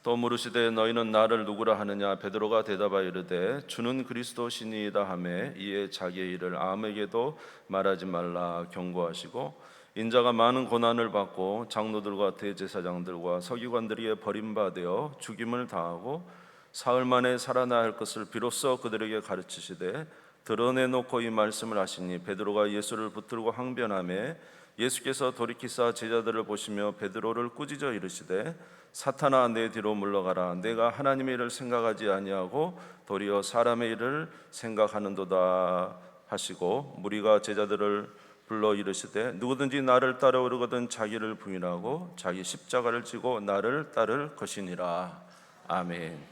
또 물으시되 너희는 나를 누구라 하느냐? 베드로가 대답하여 이르되 주는 그리스도시니이다 하매 이에 자기의 일을 아무에게도 말하지 말라 경고하시고 인자가 많은 고난을 받고 장로들과 대제사장들과 서기관들에게 버림받아 죽임을 당하고 사흘 만에 살아나야 할 것을 비로소 그들에게 가르치시되 드러내놓고 이 말씀을 하시니 베드로가 예수를 붙들고 항변하매 예수께서 돌이키사 제자들을 보시며 베드로를 꾸짖어 이르시되 사탄아 내 뒤로 물러가라. 내가 하나님의 일을 생각하지 아니하고 도리어 사람의 일을 생각하는도다 하시고 무리가 제자들을 불러 이르시되 누구든지 나를 따라오려거든 자기를 부인하고 자기 십자가를 지고 나를 따를 것이니라. 아멘.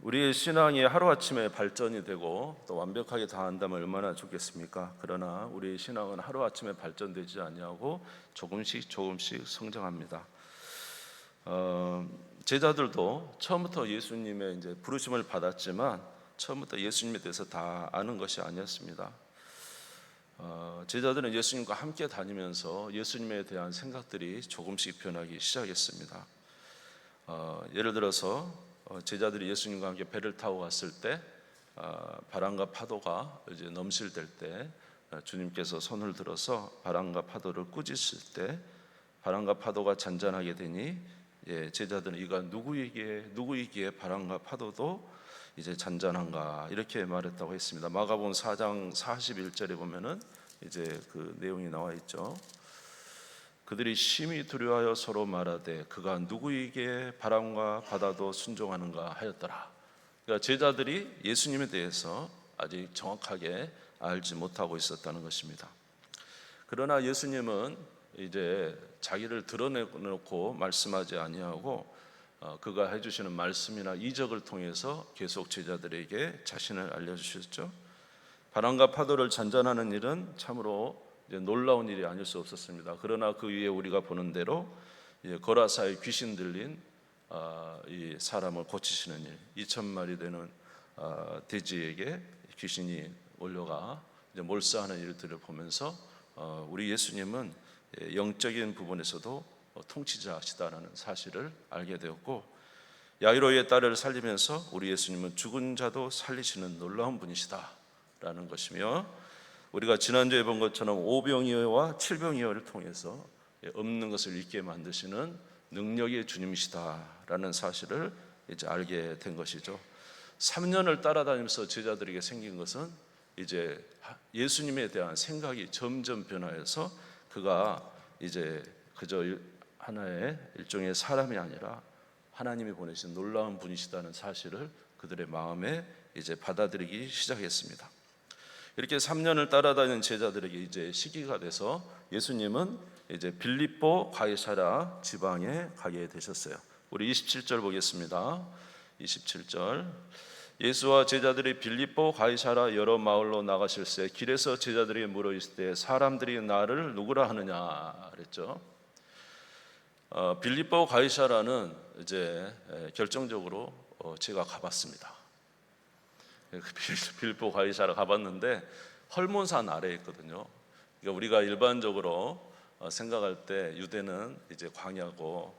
우리의 신앙이 하루아침에 발전이 되고 또 완벽하게 다한다면 얼마나 좋겠습니까? 그러나 우리의 신앙은 하루아침에 발전되지 아니하고 조금씩 성장합니다. 제자들도 처음부터 예수님의 이제 부르심을 받았지만 처음부터 예수님에 대해서 다 아는 것이 아니었습니다. 제자들은 예수님과 함께 다니면서 예수님에 대한 생각들이 조금씩 변하기 시작했습니다. 예를 들어서 제자들이 예수님과 함께 배를 타고 갔을 때 바람과 파도가 이제 넘실댈 때 주님께서 손을 들어서 바람과 파도를 꾸짖을 때 바람과 파도가 잔잔하게 되니 제자들은 이가 누구이기에 바람과 파도도 이제 잔잔한가 이렇게 말했다고 했습니다. 마가복음 4장 41절에 보면은 이제 그 내용이 나와 있죠. 그들이 심히 두려워하여 서로 말하되 그가 누구에게 바람과 바다도 순종하는가 하였더라. 그러니까 제자들이 예수님에 대해서 아직 정확하게 알지 못하고 있었다는 것입니다. 그러나 예수님은 이제 자기를 드러내놓고 말씀하지 아니하고 그가 해주시는 말씀이나 이적을 통해서 계속 제자들에게 자신을 알려주셨죠. 바람과 파도를 잔잔하는 일은 참으로 놀라운 일이 아닐 수 없었습니다. 그러나 그 위에 우리가 보는 대로 거라사에 귀신 들린 이 사람을 고치시는 일, 2,000마리 되는 돼지에게 귀신이 몰려가 몰사하는 일들을 보면서 우리 예수님은 영적인 부분에서도 통치자시다라는 사실을 알게 되었고, 야이로의 딸을 살리면서 우리 예수님은 죽은 자도 살리시는 놀라운 분이시다라는 것이며, 우리가 지난주에 본 것처럼 오병이어와 칠병이어를 통해서 없는 것을 있게 만드시는 능력의 주님이시다라는 사실을 이제 알게 된 것이죠. 3년을 따라다니면서 제자들에게 생긴 것은 이제 예수님에 대한 생각이 점점 변화해서 그가 이제 그저 하나의 일종의 사람이 아니라 하나님이 보내신 놀라운 분이시다는 사실을 그들의 마음에 이제 받아들이기 시작했습니다. 이렇게 3년을 따라다니는 제자들에게 이제 시기가 돼서 예수님은 이제 빌립보 가이사랴 지방에 가게 되셨어요. 우리 27절 보겠습니다. 27절. 예수와 제자들이 빌립보 가이사랴 여러 마을로 나가실새 길에서 제자들이 물어 이르되 사람들이 나를 누구라 하느냐 그랬죠. 빌립보 가이사랴는 이제 결정적으로 제가 가봤습니다. 빌립보 가이사랴 가봤는데 헐몬산 아래에 있거든요. 그러니까 우리가 일반적으로 생각할 때 유대는 이제 광야고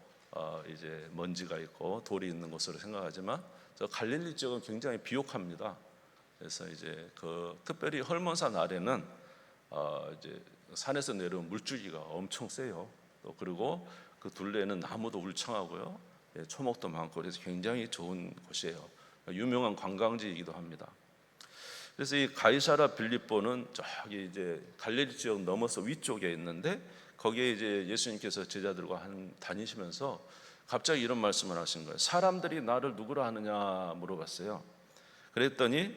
이제 먼지가 있고 돌이 있는 곳으로 생각하지만 저 갈릴리 지역은 굉장히 비옥합니다. 그래서 이제 그 특별히 헐몬산 아래는 이제 산에서 내려온 물줄기가 엄청 세요. 또 그리고 그 둘레는 나무도 울창하고요, 초목도 많고 그래서 굉장히 좋은 곳이에요. 유명한 관광지이기도 합니다. 그래서 이 가이사랴 빌립보는 저기 이제 갈릴리 지역 넘어서 위쪽에 있는데 거기에 이제 예수님께서 제자들과 다니시면서 갑자기 이런 말씀을 하신 거예요. 사람들이 나를 누구라 하느냐 물어봤어요. 그랬더니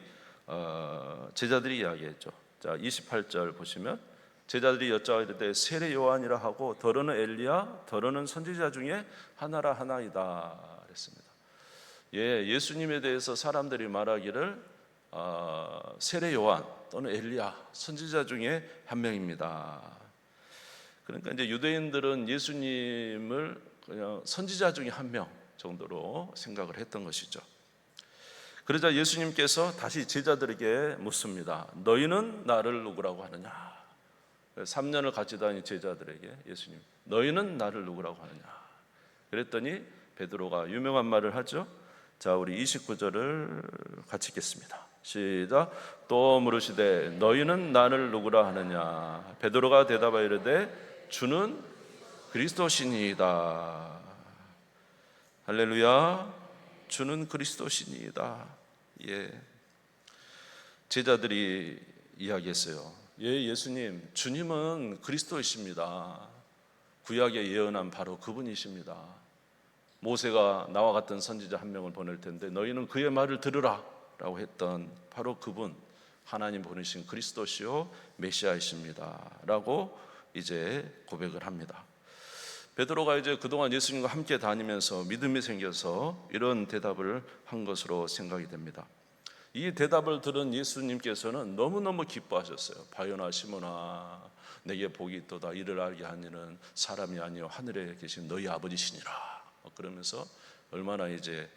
제자들이 이야기했죠. 자, 28절 보시면 제자들이 여짜오되 세례 요한이라 하고 더러는 엘리야 더러는 선지자 중에 하나라 하나이다 그랬습니다. 예수님에 대해서 사람들이 말하기를 세례 요한 또는 엘리야 선지자 중에 한 명입니다. 그러니까 이제 유대인들은 예수님을 그냥 선지자 중에 한 명 정도로 생각을 했던 것이죠. 그러자 예수님께서 다시 제자들에게 묻습니다. 너희는 나를 누구라고 하느냐? 3년을 같이 다닌 제자들에게 예수님, 너희는 나를 누구라고 하느냐? 그랬더니 베드로가 유명한 말을 하죠. 자, 우리 29절을 같이 읽겠습니다. 시작. 또 물으시되 너희는 나를 누구라 하느냐? 베드로가 대답하여 이르되 주는 그리스도시니이다. 할렐루야. 주는 그리스도시니이다. 예. 제자들이 이야기했어요. 예, 예수님, 주님은 그리스도이십니다. 구약에 예언한 바로 그분이십니다. 모세가 나와 같은 선지자 한 명을 보낼 텐데 너희는 그의 말을 들으라 라고 했던 바로 그분, 하나님 보내신 그리스도시요 메시아이십니다 라고 이제 고백을 합니다. 베드로가 이제 그동안 예수님과 함께 다니면서 믿음이 생겨서 이런 대답을 한 것으로 생각이 됩니다. 이 대답을 들은 예수님께서는 너무너무 기뻐하셨어요. 바요나 시몬아, 내게 복이 있도다. 이를 알게 하니는 사람이 아니요 하늘에 계신 너희 아버지시니라. 그러면서 얼마나 이제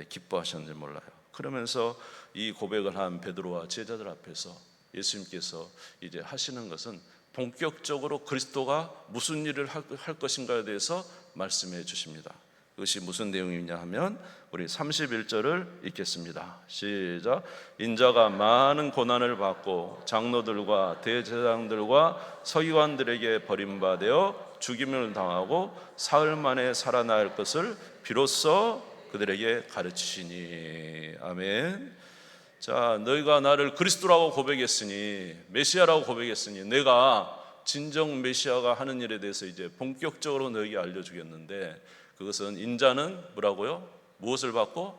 기뻐하셨는지 몰라요. 그러면서 이 고백을 한 베드로와 제자들 앞에서 예수님께서 이제 하시는 것은 본격적으로 그리스도가 무슨 일을 할 것인가에 대해서 말씀해 주십니다. 그것이 무슨 내용이냐 하면 우리 31절을 읽겠습니다. 시작. 인자가 많은 고난을 받고 장로들과 대제사장들과 서기관들에게 버림받아 죽임을 당하고 사흘 만에 살아날 것을 비로소 그들에게 가르치시니. 아멘. 자, 너희가 나를 그리스도라고 고백했으니, 메시아라고 고백했으니 내가 진정 메시아가 하는 일에 대해서 이제 본격적으로 너희에게 알려주겠는데, 그것은 인자는 뭐라고요? 무엇을 받고?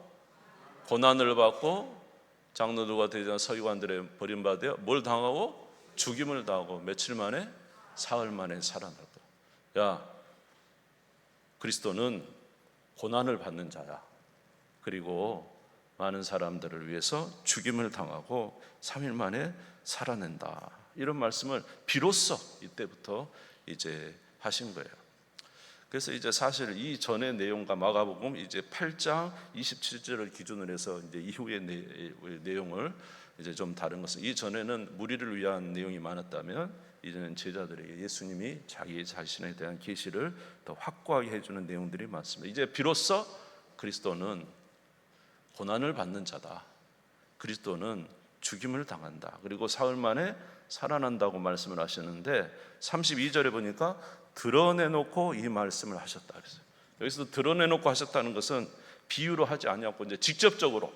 고난을 받고 장로들과 대제사장 서기관들의 버림받아 뭘 당하고? 죽임을 당하고 며칠 만에? 사흘 만에 살아날 거야. 야, 그리스도는 고난을 받는 자야. 그리고 많은 사람들을 위해서 죽임을 당하고 3일 만에 살아낸다. 이런 말씀을 비로소 이때부터 이제 하신 거예요. 그래서 이제 사실 이 전의 내용과 마가복음 이제 8장 27절을 기준으로 해서 이제 이후의 내용을 이제 좀 다른 것은, 이 전에는 무리를 위한 내용이 많았다면 이제는 제자들에게 예수님이 자기 자신에 대한 계시를 더 확고하게 해주는 내용들이 많습니다. 이제 비로소 그리스도는 고난을 받는 자다. 그리스도는 죽임을 당한다. 그리고 사흘 만에 살아난다고 말씀을 하셨는데 32절에 보니까 드러내놓고 이 말씀을 하셨다 그랬어요. 여기서 드러내놓고 하셨다는 것은 비유로 하지 아니었고 이제 직접적으로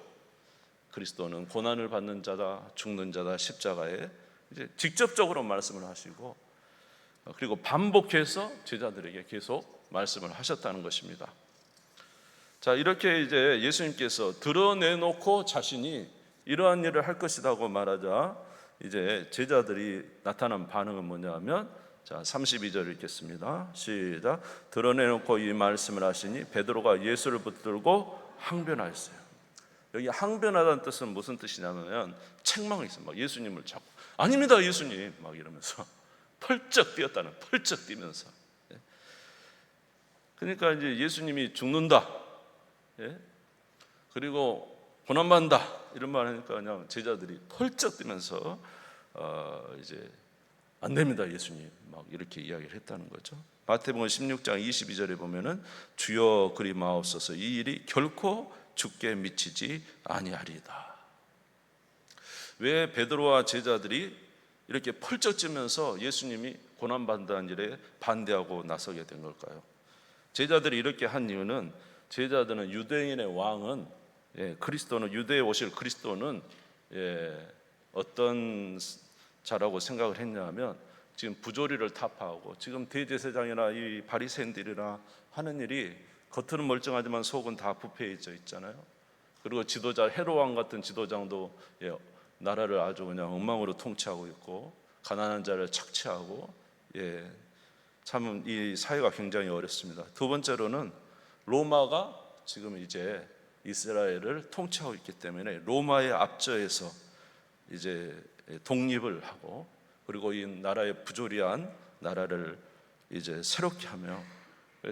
그리스도는 고난을 받는 자다, 죽는 자다, 십자가에 이제 직접적으로 말씀을 하시고, 그리고 반복해서 제자들에게 계속 말씀을 하셨다는 것입니다. 자, 이렇게 이제 예수님께서 드러내놓고 자신이 이러한 일을 할 것이라고 말하자 이제 제자들이 나타난 반응은 뭐냐면, 자, 32절 읽겠습니다. 시작. 드러내놓고 이 말씀을 하시니 베드로가 예수를 붙들고 항변하였어요. 여기 항변하다는 뜻은 무슨 뜻이냐면 책망이 있어요. 막 예수님을 잡고 아닙니다 예수님 막 이러면서 펄쩍 뛰었다는, 펄쩍 뛰면서. 그러니까 이제 예수님이 죽는다, 그리고 고난받는다 이런 말 하니까 그냥 제자들이 펄쩍 뛰면서 이제 안 됩니다 예수님 막 이렇게 이야기를 했다는 거죠. 마태복음 16장 22절에 보면은 주여 그리 마옵소서 이 일이 결코 죽게 미치지 아니하리이다. 왜 베드로와 제자들이 이렇게 펄쩍 뛰면서 예수님이 고난받는다는 일에 반대하고 나서게 된 걸까요? 제자들이 이렇게 한 이유는, 제자들은 유대인의 왕은, 그리스도는, 유대에 오실 그리스도는 어떤 자라고 생각을 했냐면, 지금 부조리를 타파하고 지금 대제사장이나 이 바리새인들이나 하는 일이 겉으로는 멀쩡하지만 속은 다 부패해져 있잖아요. 그리고 지도자 헤롯 왕 같은 지도장도 나라를 아주 그냥 엉망으로 통치하고 있고 가난한 자를 착취하고, 참 이 사회가 굉장히 어렵습니다. 두 번째로는 로마가 지금 이제 이스라엘을 통치하고 있기 때문에 로마의 압제에서 이제 독립을 하고, 그리고 이 나라의 부조리한 나라를 이제 새롭게 하며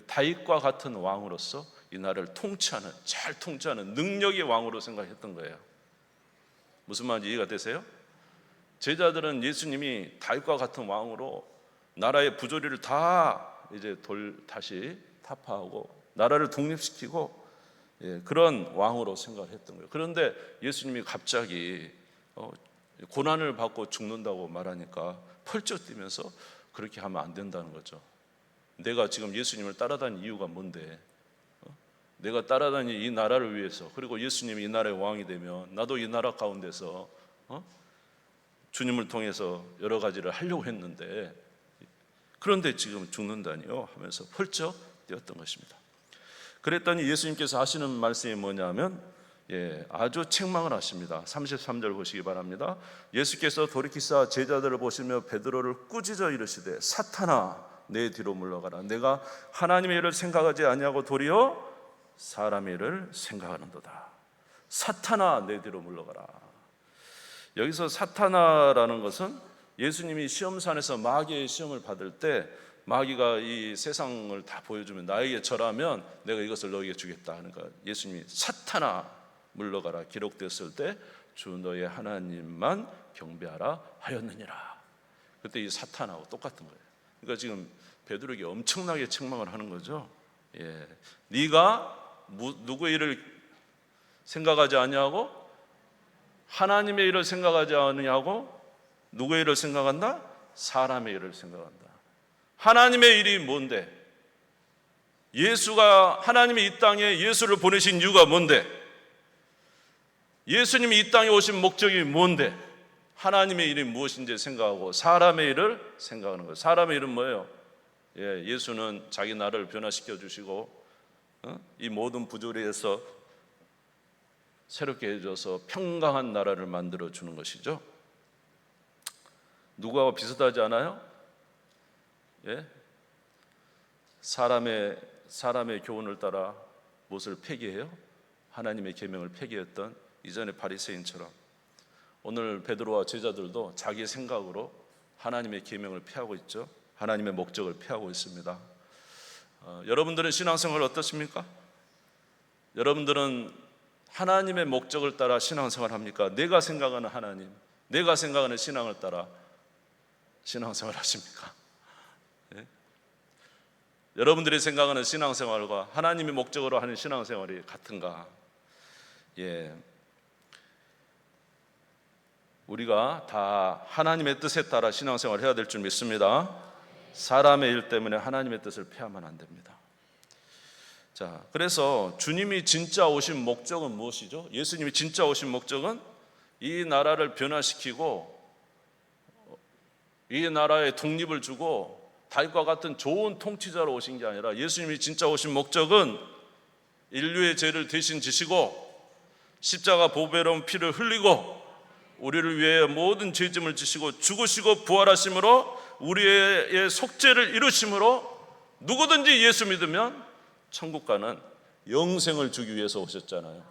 다윗과 같은 왕으로서 이 나라를 통치하는, 잘 통치하는 능력의 왕으로 생각했던 거예요. 무슨 말인지 이해가 되세요? 제자들은 예수님이 다윗과 같은 왕으로 나라의 부조리를 다 이제 다시 타파하고 나라를 독립시키고 그런 왕으로 생각을 했던 거예요. 그런데 예수님이 갑자기 고난을 받고 죽는다고 말하니까 펄쩍 뛰면서 그렇게 하면 안 된다는 거죠. 내가 지금 예수님을 따라다니는 이유가 뭔데? 내가 따라다니는 이 나라를 위해서, 그리고 예수님이 이 나라의 왕이 되면 나도 이 나라 가운데서 주님을 통해서 여러 가지를 하려고 했는데 그런데 지금 죽는다니요 하면서 펄쩍 뛰었던 것입니다. 그랬더니 예수님께서 하시는 말씀이 뭐냐면 아주 책망을 하십니다. 33절 보시기 바랍니다. 예수께서 돌이키사 제자들을 보시며 베드로를 꾸짖어 이르시되 사탄아 내 뒤로 물러가라. 내가 하나님의 일을 생각하지 아니하고 도리어 사람의 일을 생각하는도다. 사탄아 내 뒤로 물러가라. 여기서 사탄아라는 것은 예수님이 시험산에서 마귀의 시험을 받을 때 마귀가 이 세상을 다 보여주면 나에게 절하면 내가 이것을 너에게 주겠다. 그러니까 예수님이 사탄아 물러가라 기록됐을 때 주 너의 하나님만 경배하라 하였느니라. 그때 이 사탄하고 똑같은 거예요. 그러니까 지금 베드로에게 엄청나게 책망을 하는 거죠. 네가 누구의 일을 생각하지 아니하고 하나님의 일을 생각하지 않느냐고? 누구의 일을 생각한다? 사람의 일을 생각한다. 하나님의 일이 뭔데? 예수가 하나님이 이 땅에 예수를 보내신 이유가 뭔데? 예수님이 이 땅에 오신 목적이 뭔데? 하나님의 일이 무엇인지 생각하고 사람의 일을 생각하는 거예요. 사람의 일은 뭐예요? 예수는 자기 나라를 변화시켜 주시고 이 모든 부조리에서 새롭게 해줘서 평강한 나라를 만들어 주는 것이죠. 누구하고 비슷하지 않아요? 사람의 교훈을 따라 무엇을 폐기해요? 하나님의 계명을 폐기했던 이전의 바리새인처럼 오늘 베드로와 제자들도 자기 생각으로 하나님의 계명을 폐하고 있죠. 하나님의 목적을 폐하고 있습니다. 여러분들은 신앙생활 어떠십니까? 여러분들은 하나님의 목적을 따라 신앙생활 합니까? 내가 생각하는 하나님, 내가 생각하는 신앙을 따라 신앙생활 하십니까? 여러분들이 생각하는 신앙생활과 하나님의 목적으로 하는 신앙생활이 같은가? 우리가 다 하나님의 뜻에 따라 신앙생활을 해야 될 줄 믿습니다. 사람의 일 때문에 하나님의 뜻을 폐하면 안 됩니다. 자, 그래서 주님이 진짜 오신 목적은 무엇이죠? 예수님이 진짜 오신 목적은 이 나라를 변화시키고 이 나라에 독립을 주고 다윗과 같은 좋은 통치자로 오신 게 아니라 예수님이 진짜 오신 목적은 인류의 죄를 대신 지시고 십자가 보배로운 피를 흘리고 우리를 위해 모든 죄짐을 지시고 죽으시고 부활하심으로 우리의 속죄를 이루심으로 누구든지 예수 믿으면 천국 가는 영생을 주기 위해서 오셨잖아요.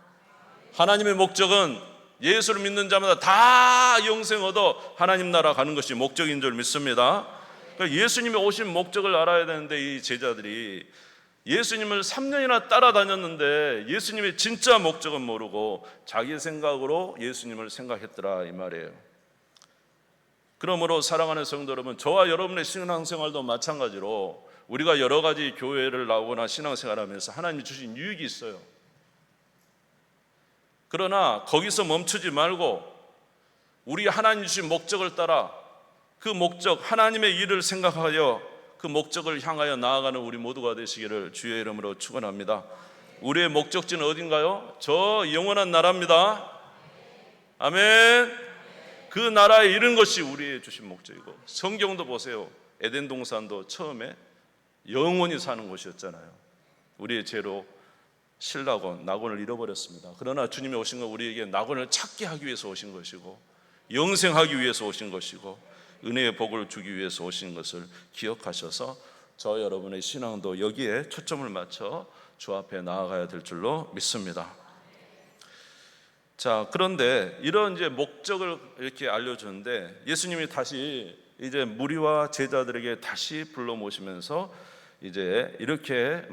하나님의 목적은 예수를 믿는 자마다 다 영생 얻어 하나님 나라 가는 것이 목적인 줄 믿습니다. 그러니까 예수님이 오신 목적을 알아야 되는데 이 제자들이 예수님을 3년이나 따라다녔는데 예수님의 진짜 목적은 모르고 자기 생각으로 예수님을 생각했더라 이 말이에요. 그러므로 사랑하는 성도 여러분, 저와 여러분의 신앙생활도 마찬가지로 우리가 여러 가지 교회를 나오거나 신앙생활하면서 하나님이 주신 유익이 있어요. 그러나 거기서 멈추지 말고 우리 하나님 주신 목적을 따라 그 목적, 하나님의 일을 생각하여 그 목적을 향하여 나아가는 우리 모두가 되시기를 주의 이름으로 축원합니다. 우리의 목적지는 어딘가요? 저 영원한 나라입니다. 아멘. 그 나라에 이른 것이 우리의 주신 목적이고, 성경도 보세요. 에덴 동산도 처음에 영원히 사는 곳이었잖아요. 우리의 죄로 신라곤, 낙원을 잃어버렸습니다. 그러나 주님이 오신 건 우리에게 낙원을 찾게 하기 위해서 오신 것이고 영생하기 위해서 오신 것이고 은혜의 복을 주기 위해서 오신 것을 기억하셔서 저 여러분의 신앙도 여기에 초점을 맞춰 주 앞에 나아가야 될 줄로 믿습니다. 자, 그런데 이런 이제 목적을 이렇게 알려주는데 예수님이 다시 이제 무리와 제자들에게 다시 불러 모시면서 이제 이렇게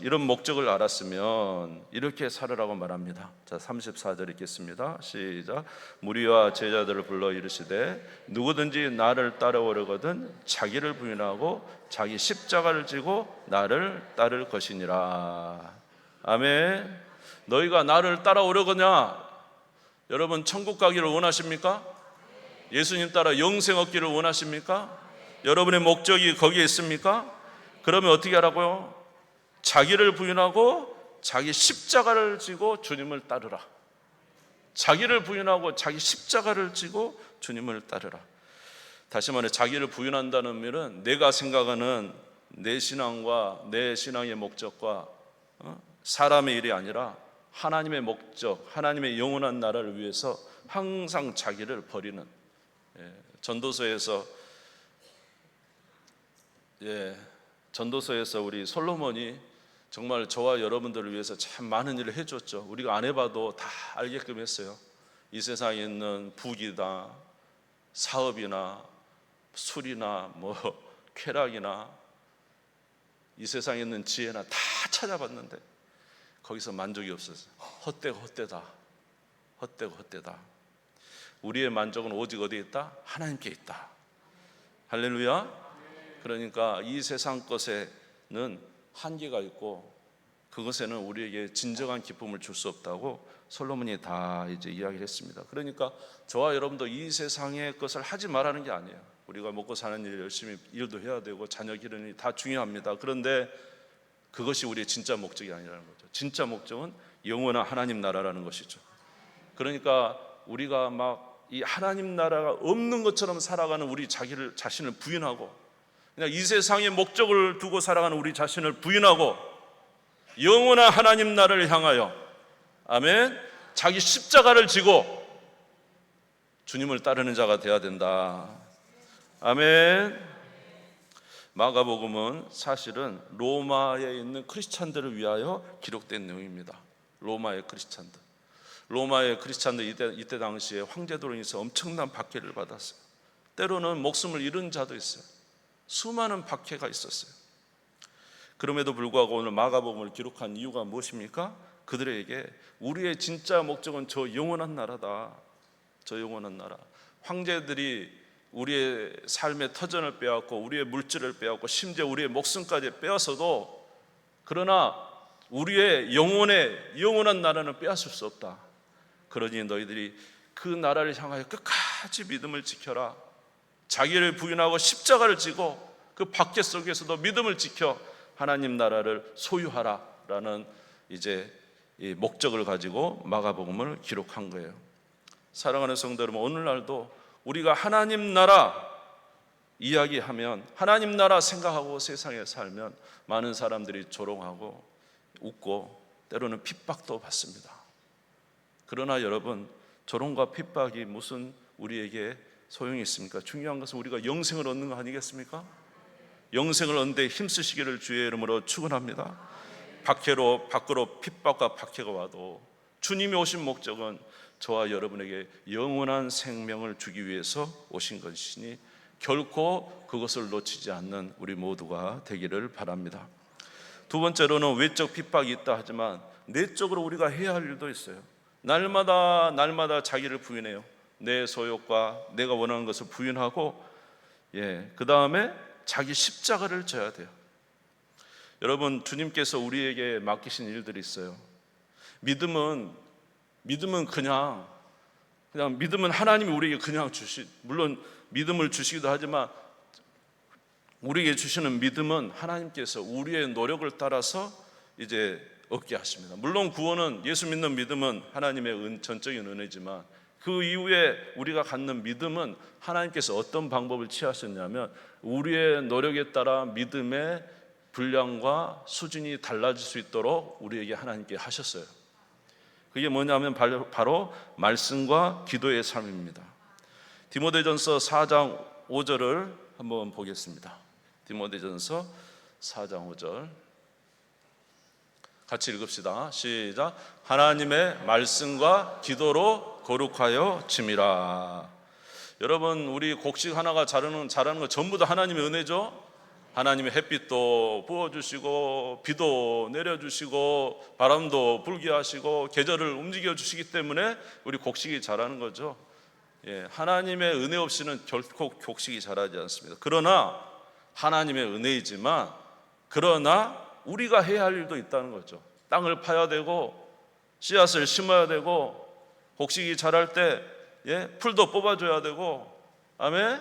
이런 목적을 알았으면 이렇게 살으라고 말합니다. 자, 34절 읽겠습니다. 시작. 무리와 제자들을 불러 이르시되 누구든지 나를 따라오려거든 자기를 부인하고 자기 십자가를 지고 나를 따를 것이니라. 아멘. 너희가 나를 따라오려거냐? 여러분 천국 가기를 원하십니까? 예수님 따라 영생 얻기를 원하십니까? 여러분의 목적이 거기에 있습니까? 그러면 어떻게 하라고요? 자기를 부인하고 자기 십자가를 지고 주님을 따르라. 자기를 부인하고 자기 십자가를 지고 주님을 따르라. 다시 말해 자기를 부인한다는 말은 내가 생각하는 내 신앙과 내 신앙의 목적과 사람의 일이 아니라 하나님의 목적, 하나님의 영원한 나라를 위해서 항상 자기를 버리는, 전도서에서 우리 솔로몬이 정말 저와 여러분들을 위해서 참 많은 일을 해줬죠. 우리가 안 해봐도 다 알게끔 했어요. 이 세상에 있는 부귀나 사업이나 술이나 쾌락이나 이 세상에 있는 지혜나 다 찾아봤는데 거기서 만족이 없었어요. 헛되다. 우리의 만족은 오직 어디에 있다? 하나님께 있다. 할렐루야. 그러니까 이 세상 것에는 한계가 있고 그것에는 우리에게 진정한 기쁨을 줄 수 없다고 솔로몬이 다 이제 이야기를 했습니다. 그러니까 저와 여러분도 이 세상의 것을 하지 말라는 게 아니에요. 우리가 먹고 사는 일 열심히 일도 해야 되고 자녀 기르는 일 다 중요합니다. 그런데 그것이 우리의 진짜 목적이 아니라는 거죠. 진짜 목적은 영원한 하나님 나라라는 것이죠. 그러니까 우리가 막 이 하나님 나라가 없는 것처럼 살아가는 우리 자신을 부인하고 그냥 이 세상의 목적을 두고 살아가는 우리 자신을 부인하고 영원한 하나님 나라를 향하여, 아멘, 자기 십자가를 지고 주님을 따르는 자가 되어야 된다. 아멘. 마가복음은 사실은 로마에 있는 크리스찬들을 위하여 기록된 내용입니다. 로마의 크리스찬들 이때 당시에 황제도로 인해서 엄청난 박해를 받았어요. 때로는 목숨을 잃은 자도 있어요. 수많은 박해가 있었어요. 그럼에도 불구하고 오늘 마가복음을 기록한 이유가 무엇입니까? 그들에게 우리의 진짜 목적은 저 영원한 나라다. 저 영원한 나라. 황제들이 우리의 삶의 터전을 빼앗고 우리의 물질을 빼앗고 심지어 우리의 목숨까지 빼앗아도 그러나 우리의 영원한 나라는 빼앗을 수 없다. 그러니 너희들이 그 나라를 향하여 끝까지 믿음을 지켜라. 자기를 부인하고 십자가를 지고 그 박해 속에서도 믿음을 지켜 하나님 나라를 소유하라 라는 이제 이 목적을 가지고 마가복음을 기록한 거예요. 사랑하는 성도 여러분, 오늘날도 우리가 하나님 나라 이야기하면, 하나님 나라 생각하고 세상에 살면 많은 사람들이 조롱하고 웃고 때로는 핍박도 받습니다. 그러나 여러분, 조롱과 핍박이 무슨 우리에게 소용이 있습니까? 중요한 것은 우리가 영생을 얻는 거 아니겠습니까? 영생을 얻는데 힘쓰시기를 주의 이름으로 축원합니다. 밖으로 핍박과 박해가 와도 주님이 오신 목적은 저와 여러분에게 영원한 생명을 주기 위해서 오신 것이니 결코 그것을 놓치지 않는 우리 모두가 되기를 바랍니다. 두 번째로는 외적 핍박이 있다 하지만 내적으로 우리가 해야 할 일도 있어요. 날마다 자기를 부인해요. 내 소욕과 내가 원하는 것을 부인하고 그 다음에 자기 십자가를 져야 돼요. 여러분, 주님께서 우리에게 맡기신 일들이 있어요. 믿음은 그냥 믿음은 하나님이 우리에게 그냥 물론 믿음을 주시기도 하지만 우리에게 주시는 믿음은 하나님께서 우리의 노력을 따라서 이제 얻게 하십니다. 물론 구원은, 예수 믿는 믿음은 하나님의 전적인 은혜지만 그 이후에 우리가 갖는 믿음은 하나님께서 어떤 방법을 취하셨냐면 우리의 노력에 따라 믿음의 분량과 수준이 달라질 수 있도록 우리에게 하나님께 하셨어요. 그게 뭐냐면 바로 말씀과 기도의 삶입니다. 디모데전서 4장 5절을 한번 보겠습니다. 디모데전서 4장 5절 같이 읽읍시다. 시작. 하나님의 말씀과 기도로 거룩하여 짐이라. 여러분, 우리 곡식 하나가 자라는 거 전부 다 하나님의 은혜죠. 하나님의 햇빛도 부어주시고 비도 내려주시고 바람도 불게 하시고 계절을 움직여 주시기 때문에 우리 곡식이 자라는 거죠. 하나님의 은혜 없이는 결코 곡식이 자라지 않습니다. 그러나 하나님의 은혜이지만 그러나 우리가 해야 할 일도 있다는 거죠. 땅을 파야 되고 씨앗을 심어야 되고 곡식이 자랄 때 풀도 뽑아줘야 되고, 아멘.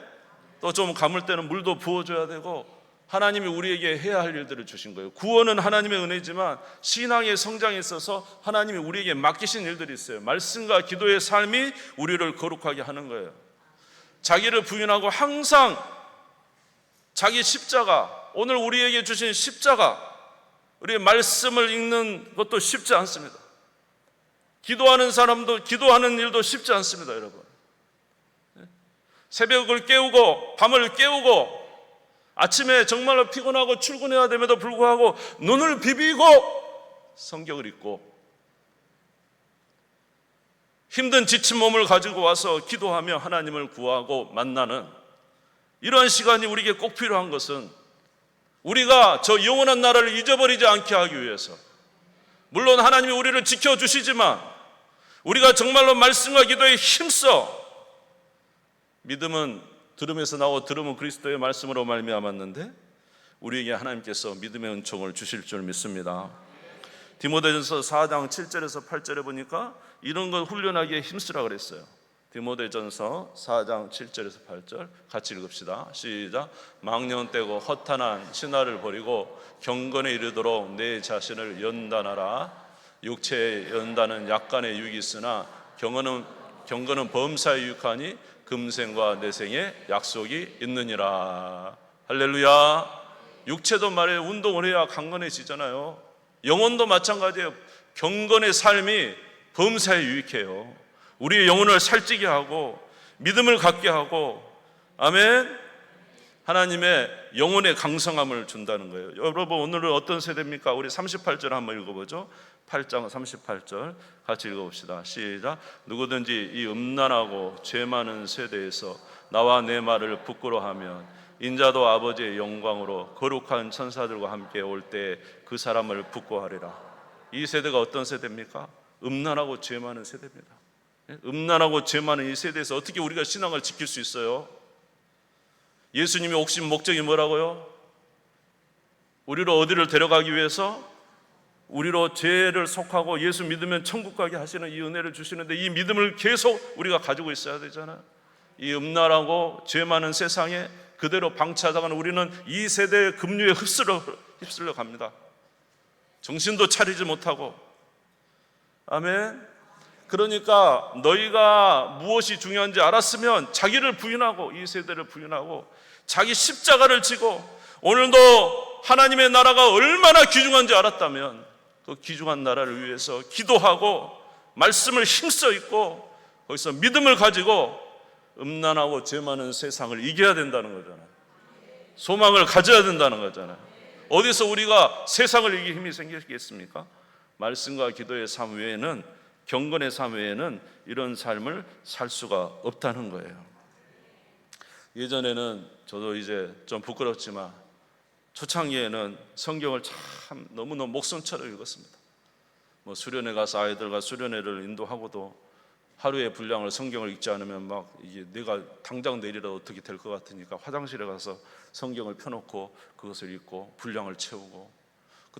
또 좀 가물 때는 물도 부어줘야 되고, 하나님이 우리에게 해야 할 일들을 주신 거예요. 구원은 하나님의 은혜지만 신앙의 성장에 있어서 하나님이 우리에게 맡기신 일들이 있어요. 말씀과 기도의 삶이 우리를 거룩하게 하는 거예요. 자기를 부인하고 항상 자기 십자가, 오늘 우리에게 주신 십자가, 우리의 말씀을 읽는 것도 쉽지 않습니다. 기도하는 사람도, 기도하는 일도 쉽지 않습니다, 여러분. 새벽을 깨우고 밤을 깨우고 아침에 정말로 피곤하고 출근해야 됨에도 불구하고 눈을 비비고 성경을 읽고 힘든 지친 몸을 가지고 와서 기도하며 하나님을 구하고 만나는 이러한 시간이 우리에게 꼭 필요한 것은 우리가 저 영원한 나라를 잊어버리지 않게 하기 위해서, 물론 하나님이 우리를 지켜주시지만 우리가 정말로 말씀과 기도에 힘써, 믿음은 들음에서 나오고 들음은 그리스도의 말씀으로 말미암았는데 우리에게 하나님께서 믿음의 은총을 주실 줄 믿습니다. 디모데전서 4장 7절에서 8절에 보니까 이런 걸 훈련하기에 힘쓰라 그랬어요. 디모데전서 4장 7절에서 8절 같이 읽읍시다. 시작. 망령 떼고 허탄한 신화를 버리고 경건에 이르도록 내 자신을 연단하라. 육체의 연단은 약간의 유익이 있으나 경건은 범사에 유익하니 금생과 내생에 약속이 있느니라. 할렐루야. 육체도 말이에요. 운동을 해야 강건해지잖아요. 영혼도 마찬가지예요. 경건의 삶이 범사에 유익해요. 우리의 영혼을 살찌게 하고 믿음을 갖게 하고, 아멘. 하나님의 영혼의 강성함을 준다는 거예요. 여러분, 오늘은 어떤 세대입니까? 우리 38절 한번 읽어보죠. 8장 38절 같이 읽어봅시다. 시작. 누구든지 이 음란하고 죄 많은 세대에서 나와 내 말을 부끄러워하면 인자도 아버지의 영광으로 거룩한 천사들과 함께 올 때 그 사람을 부끄러워하리라. 이 세대가 어떤 세대입니까? 음란하고 죄 많은 세대입니다. 음란하고 죄 많은 이 세대에서 어떻게 우리가 신앙을 지킬 수 있어요? 예수님이 오신 목적이 뭐라고요? 우리를 어디를 데려가기 위해서? 우리로 죄를 속하고 예수 믿으면 천국 가게 하시는 이 은혜를 주시는데, 이 믿음을 계속 우리가 가지고 있어야 되잖아요. 이 음란하고 죄 많은 세상에 그대로 방치하다가는 우리는 이 세대의 급류에 휩쓸려 갑니다. 정신도 차리지 못하고. 아멘. 그러니까 너희가 무엇이 중요한지 알았으면 자기를 부인하고, 이 세대를 부인하고 자기 십자가를 지고, 오늘도 하나님의 나라가 얼마나 귀중한지 알았다면 그 귀중한 나라를 위해서 기도하고 말씀을 힘써 읽고 거기서 믿음을 가지고 음란하고 죄 많은 세상을 이겨야 된다는 거잖아요. 소망을 가져야 된다는 거잖아요. 어디서 우리가 세상을 이길 힘이 생기겠습니까? 말씀과 기도의 삶 외에는, 경건의 삶 외에는 이런 삶을 살 수가 없다는 거예요. 예전에는 저도 이제 좀 부끄럽지만 초창기에는 성경을 참 너무너무 목숨처럼 읽었습니다. 수련회 가서 아이들과 수련회를 인도하고도 하루의 분량을 성경을 읽지 않으면 막 이게 내가 당장 내일이라도 어떻게 될 것 같으니까 화장실에 가서 성경을 펴놓고 그것을 읽고 분량을 채우고,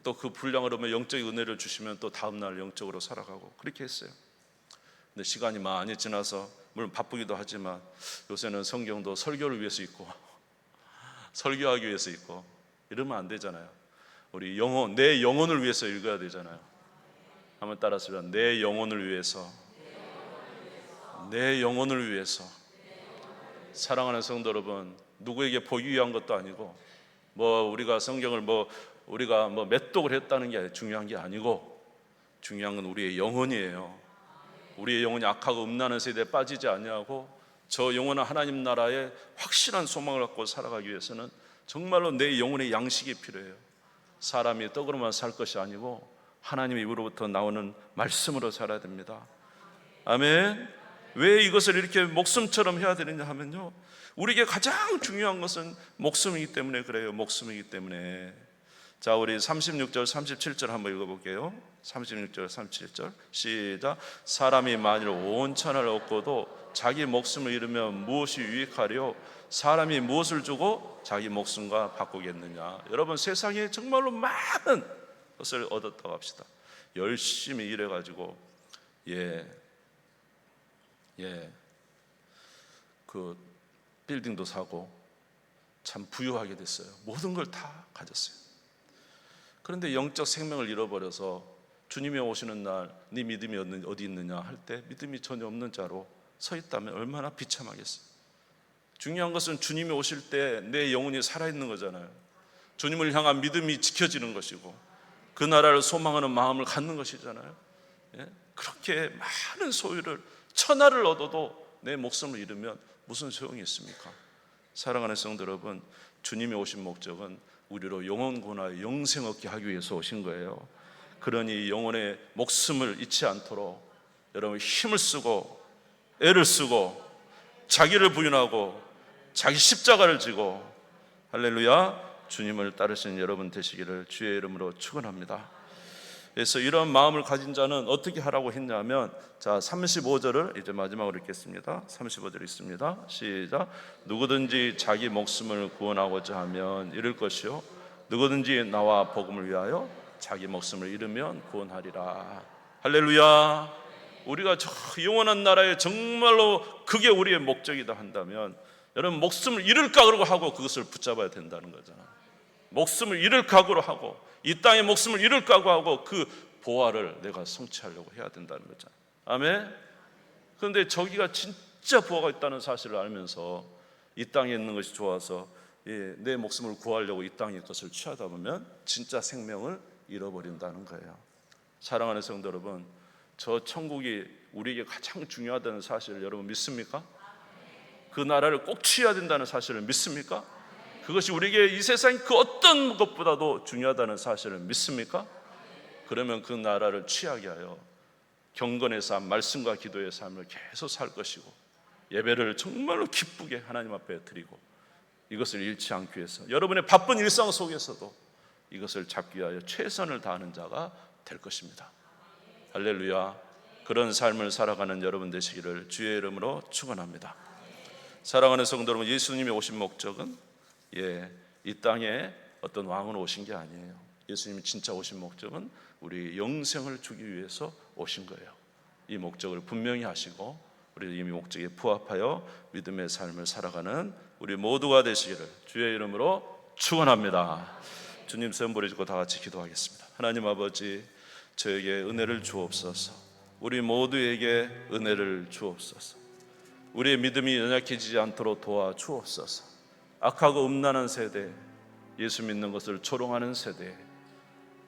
또 그 분량을 하면 영적인 은혜를 주시면 또 다음날 영적으로 살아가고 그렇게 했어요. 근데 시간이 많이 지나서, 물론 바쁘기도 하지만 요새는 성경도 설교를 위해서 읽고 설교하기 위해서 읽고 이러면 안 되잖아요. 우리 영혼, 내 영혼을 위해서 읽어야 되잖아요. 한번 따라서 내 영혼을 위해서, 내 영혼을 위해서. 사랑하는 성도 여러분, 누구에게 보기 위한 것도 아니고 우리가 성경을 우리가 몇 독을 했다는 게 중요한 게 아니고, 중요한 건 우리의 영혼이에요. 우리의 영혼이 악하고 음란한 세대에 빠지지 아니하고 저 영원한 하나님 나라에 확실한 소망을 갖고 살아가기 위해서는 정말로 내 영혼의 양식이 필요해요. 사람이 떡으로만 살 것이 아니고 하나님의 입으로부터 나오는 말씀으로 살아야 됩니다. 아멘. 왜 이것을 이렇게 목숨처럼 해야 되느냐 하면요, 우리에게 가장 중요한 것은 목숨이기 때문에 그래요. 목숨이기 때문에. 자, 우리 36절 37절 한번 읽어볼게요. 36절 37절 시작. 사람이 만일 온 천하를 얻고도 자기 목숨을 잃으면 무엇이 유익하리요? 사람이 무엇을 주고 자기 목숨과 바꾸겠느냐. 여러분, 세상에 정말로 많은 것을 얻었다고 합시다. 열심히 일해가지고 그 빌딩도 사고 참 부유하게 됐어요. 모든 걸 다 가졌어요. 그런데 영적 생명을 잃어버려서 주님이 오시는 날 네 믿음이 어디 있느냐 할 때 믿음이 전혀 없는 자로 서 있다면 얼마나 비참하겠어요. 중요한 것은 주님이 오실 때 내 영혼이 살아있는 거잖아요. 주님을 향한 믿음이 지켜지는 것이고 그 나라를 소망하는 마음을 갖는 것이잖아요. 그렇게 많은 소유를 천하를 얻어도 내 목숨을 잃으면 무슨 소용이 있습니까? 사랑하는 성도 여러분, 주님이 오신 목적은 우리로 영원 구원하여 영생 얻게 하기 위해서 오신 거예요. 그러니 영혼의 목숨을 잃지 않도록 여러분 힘을 쓰고 애를 쓰고 자기를 부인하고 자기 십자가를 지고 할렐루야 주님을 따르시는 여러분 되시기를 주의 이름으로 축원합니다. 그래서 이런 마음을 가진 자는 어떻게 하라고 했냐면, 자 35절을 이제 마지막으로 읽겠습니다. 35절 읽습니다. 시작. 누구든지 자기 목숨을 구원하고자 하면 잃을 것이요 누구든지 나와 복음을 위하여 자기 목숨을 잃으면 구원하리라. 할렐루야. 우리가 저 영원한 나라에 정말로 그게 우리의 목적이다 한다면 여러분 목숨을 잃을 각오로 하고 그것을 붙잡아야 된다는 거잖아. 목숨을 잃을 각오로 하고 이 땅의 목숨을 잃을 각오하고 그 보화를 내가 성취하려고 해야 된다는 거잖아. 아멘. 그런데 저기가 진짜 보화가 있다는 사실을 알면서 이 땅에 있는 것이 좋아서 내 목숨을 구하려고 이 땅의 것을 취하다 보면 진짜 생명을 잃어버린다는 거예요. 사랑하는 성도 여러분, 저 천국이 우리에게 가장 중요하다는 사실을 여러분 믿습니까? 그 나라를 꼭 취해야 된다는 사실을 믿습니까? 그것이 우리에게 이 세상 그 어떤 것보다도 중요하다는 사실을 믿습니까? 그러면 그 나라를 취하게 하여 경건의 삶, 말씀과 기도의 삶을 계속 살 것이고 예배를 정말로 기쁘게 하나님 앞에 드리고 이것을 잃지 않기 위해서 여러분의 바쁜 일상 속에서도 이것을 잡기 위하여 최선을 다하는 자가 될 것입니다. 할렐루야. 그런 삶을 살아가는 여러분 되시기를 주의 이름으로 축원합니다. 사랑하는 성도 여러분, 예수님이 오신 목적은 이 땅에 어떤 왕으로 오신 게 아니에요. 예수님이 진짜 오신 목적은 우리 영생을 주기 위해서 오신 거예요. 이 목적을 분명히 하시고 우리 이 목적에 부합하여 믿음의 삶을 살아가는 우리 모두가 되시기를 주의 이름으로 축원합니다. 주님 손부리 짚고 다 같이 기도하겠습니다. 하나님 아버지, 저에게 은혜를 주옵소서. 우리 모두에게 은혜를 주옵소서. 우리의 믿음이 연약해지지 않도록 도와주옵소서. 악하고 음란한 세대, 예수 믿는 것을 조롱하는 세대,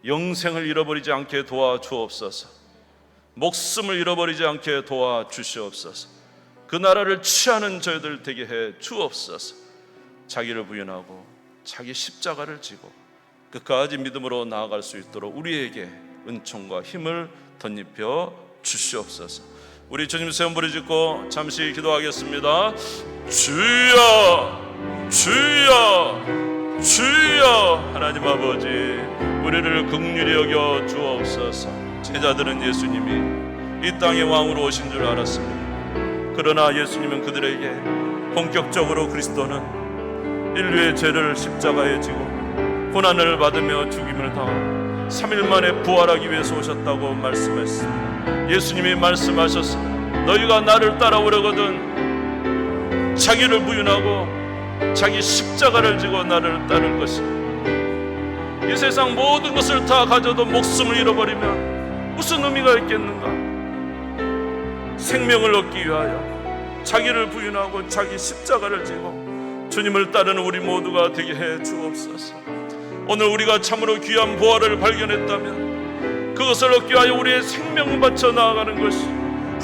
영생을 잃어버리지 않게 도와주옵소서. 목숨을 잃어버리지 않게 도와주시옵소서. 그 나라를 취하는 저희들 되게 해 주옵소서. 자기를 부인하고 자기 십자가를 지고 끝까지 믿음으로 나아갈 수 있도록 우리에게 은총과 힘을 덧입혀 주시옵소서. 우리 주님 세운 부르짖고 잠시 기도하겠습니다. 주여, 주여, 주여. 하나님 아버지, 우리를 긍휼히 여겨 주옵소서. 제자들은 예수님이 이 땅의 왕으로 오신 줄 알았습니다. 그러나 예수님은 그들에게 본격적으로 그리스도는 인류의 죄를 십자가에 지고 고난을 받으며 죽임을 당하고 3일 만에 부활하기 위해서 오셨다고 말씀했습니다. 예수님이 말씀하셨습니다. 너희가 나를 따라오려거든 자기를 부인하고 자기 십자가를 지고 나를 따를 것이다. 이 세상 모든 것을 다 가져도 목숨을 잃어버리면 무슨 의미가 있겠는가? 생명을 얻기 위하여 자기를 부인하고 자기 십자가를 지고 주님을 따르는 우리 모두가 되게 해 주옵소서. 오늘 우리가 참으로 귀한 보화를 발견했다면 그것을 얻기 위하여 우리의 생명을 바쳐 나아가는 것이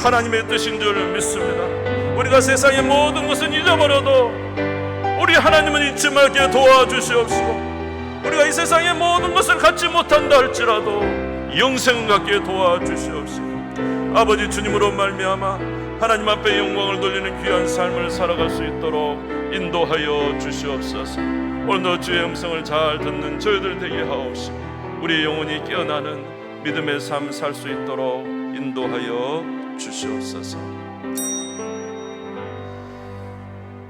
하나님의 뜻인 줄 믿습니다. 우리가 세상의 모든 것은 잊어버려도 우리 하나님은 잊지 말게 도와주시옵시고, 우리가 이 세상의 모든 것을 갖지 못한다 할지라도 영생을 갖게 도와주시옵시고, 아버지 주님으로 말미암아 하나님 앞에 영광을 돌리는 귀한 삶을 살아갈 수 있도록 인도하여 주시옵소서. 오늘도 주의 음성을 잘 듣는 저희들 되게 하옵시고 우리의 영혼이 깨어나는 믿음의 삶 살 수 있도록 인도하여 주시옵소서.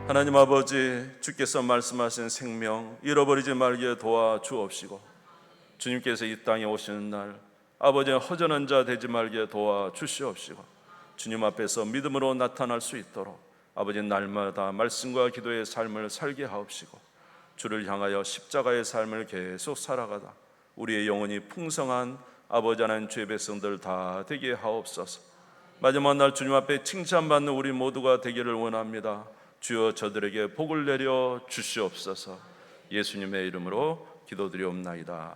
하나님 아버지, 주께서 말씀하신 생명 잃어버리지 말게 도와 주옵시고 주님께서 이 땅에 오시는 날 아버지의 허전한 자 되지 말게 도와 주시옵시고 주님 앞에서 믿음으로 나타날 수 있도록 아버지 날마다 말씀과 기도의 삶을 살게 하옵시고 주를 향하여 십자가의 삶을 계속 살아가다 우리의 영혼이 풍성한 아버지 하나님 주의 백성들 다 되게 하옵소서. 마지막 날 주님 앞에 칭찬받는 우리 모두가 되기를 원합니다. 주여 저들에게 복을 내려 주시옵소서. 예수님의 이름으로 기도드리옵나이다.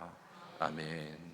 아멘.